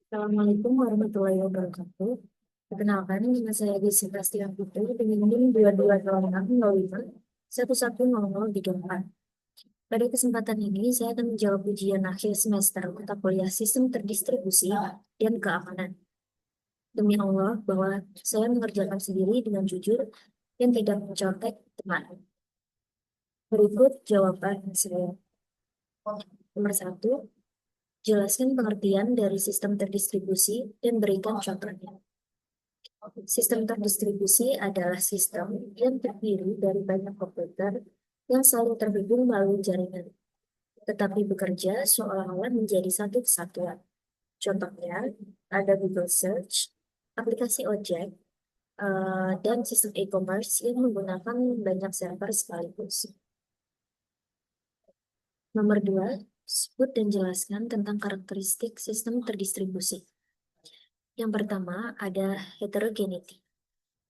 Assalamualaikum warahmatullahi wabarakatuh. Perkenalkan, nama saya Desi Prasetya Putri, pembimbing 2206-11-110034. Pada kesempatan ini, saya akan menjawab ujian akhir semester mata kuliah Sistem Terdistribusi dan Keamanan. Demi Allah, bahwa saya mengerjakan sendiri dengan jujur dan tidak mencontek teman. Berikut jawaban saya. Nomor satu, jelaskan pengertian dari sistem terdistribusi dan berikan contohnya. Sistem terdistribusi adalah sistem yang terdiri dari banyak komputer yang selalu terhubung melalui jaringan, tetapi bekerja seolah-olah menjadi satu kesatuan. Contohnya, ada Google Search, aplikasi ojek, dan sistem e-commerce yang menggunakan banyak server sekaligus. Nomor dua, sebut dan jelaskan tentang karakteristik sistem terdistribusi. Yang pertama, ada heterogeneity,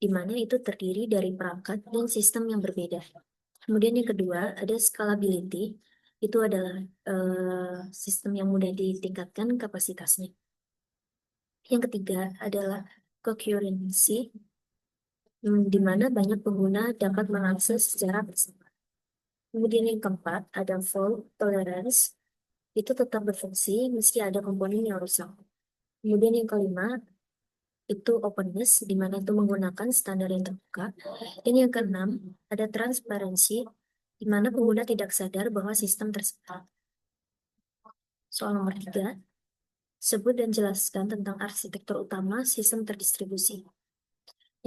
di mana itu terdiri dari perangkat dan sistem yang berbeda. Kemudian yang kedua, ada scalability, itu adalah sistem yang mudah ditingkatkan kapasitasnya. Yang ketiga adalah concurrency, di mana banyak pengguna dapat mengakses secara bersama. Kemudian yang keempat, ada fault tolerance, itu tetap berfungsi meski ada komponen yang rusak. Kemudian yang kelima, itu openness, di mana itu menggunakan standar yang terbuka. Dan yang keenam, ada transparansi, di mana pengguna tidak sadar bahwa sistem tersebut. Soal nomor 3, sebut dan jelaskan tentang arsitektur utama sistem terdistribusi.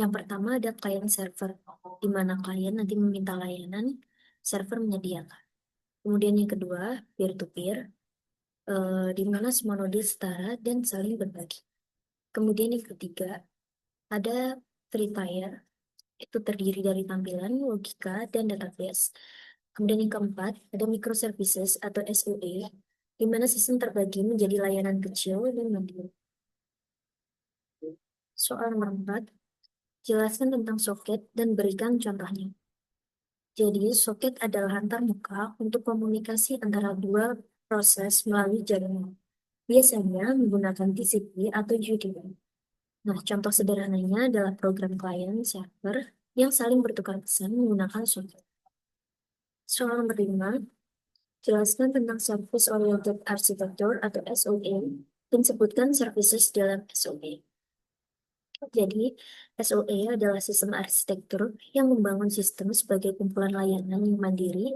Yang pertama ada client server, di mana klien nanti meminta layanan, server menyediakan. Kemudian yang kedua, peer-to-peer, di mana semua node setara dan saling berbagi. Kemudian yang ketiga, ada free tier, itu terdiri dari tampilan, logika, dan database. Kemudian yang keempat, ada microservices atau SOA, di mana sistem terbagi menjadi layanan kecil dan mandiri. Soal nomor 4, jelaskan tentang soket dan berikan contohnya. Jadi, soket adalah antarmuka untuk komunikasi antara dua proses melalui jaringan. Biasanya menggunakan TCP atau UDP. Nah, contoh sederhananya adalah program klien server yang saling bertukar pesan menggunakan soket. Soal nomor 5, jelaskan tentang Service Oriented Architecture atau SOA dan sebutkan services dalam SOA. Jadi, SOA adalah sistem arsitektur yang membangun sistem sebagai kumpulan layanan yang mandiri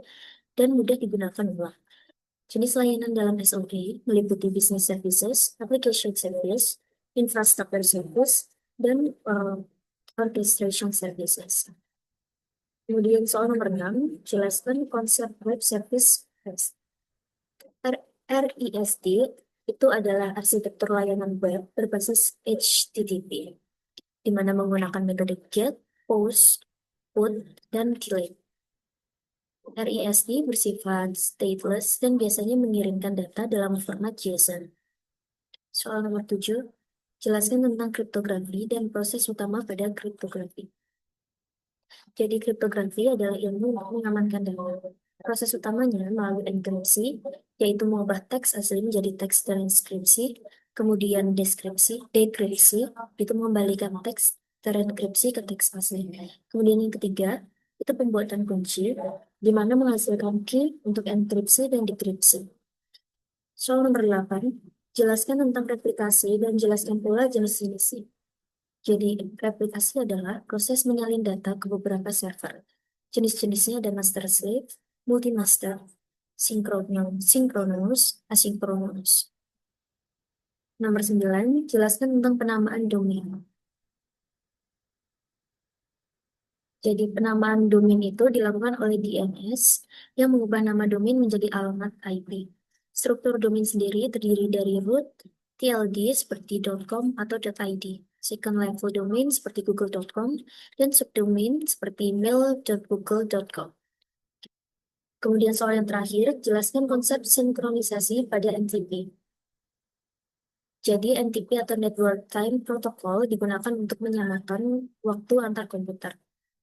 dan mudah digunakan ulang. Jenis layanan dalam SOA meliputi business services, application service, infrastructure service, dan orchestration services. Kemudian soal nomor 6, jelaskan konsep web service REST. RISD itu adalah arsitektur layanan web berbasis HTTP, di mana menggunakan metode GET, POST, PUT, dan delete. RISD bersifat stateless dan biasanya mengirimkan data dalam format JSON. Soal nomor 7, jelaskan tentang kriptografi dan proses utama pada kriptografi. Jadi kriptografi adalah ilmu untuk mengamankan data. Proses utamanya melalui enkripsi, yaitu mengubah teks asli menjadi teks transkripsi, kemudian dekripsi, itu mengembalikan teks terenkripsi ke teks asli. Kemudian yang ketiga, itu pembuatan kunci, di mana menghasilkan key untuk enkripsi dan dekripsi. Soal nomor 8, jelaskan tentang replikasi dan jelaskan pula jenis-jenisnya. Jadi, replikasi adalah proses menyalin data ke beberapa server. Jenis-jenisnya ada master slave, multi-master, sinkronus, asinkronus. Nomor 9, jelaskan tentang penamaan domain. Jadi, penamaan domain itu dilakukan oleh DNS yang mengubah nama domain menjadi alamat IP. Struktur domain sendiri terdiri dari root, TLD seperti .com atau .id, second level domain seperti google.com, dan subdomain seperti mail.google.com. Kemudian soal yang terakhir, jelaskan konsep sinkronisasi pada NTP. Jadi NTP atau Network Time Protocol digunakan untuk menyamakan waktu antar komputer.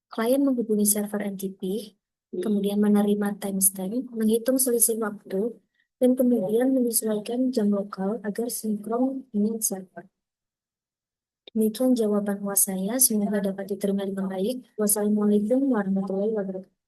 Klien menghubungi server NTP, kemudian menerima timestamp, menghitung selisih waktu, dan kemudian menyesuaikan jam lokal agar sinkron dengan server. Demikian jawaban UAS saya, semoga dapat diterima dengan baik. Wassalamualaikum warahmatullahi wabarakatuh.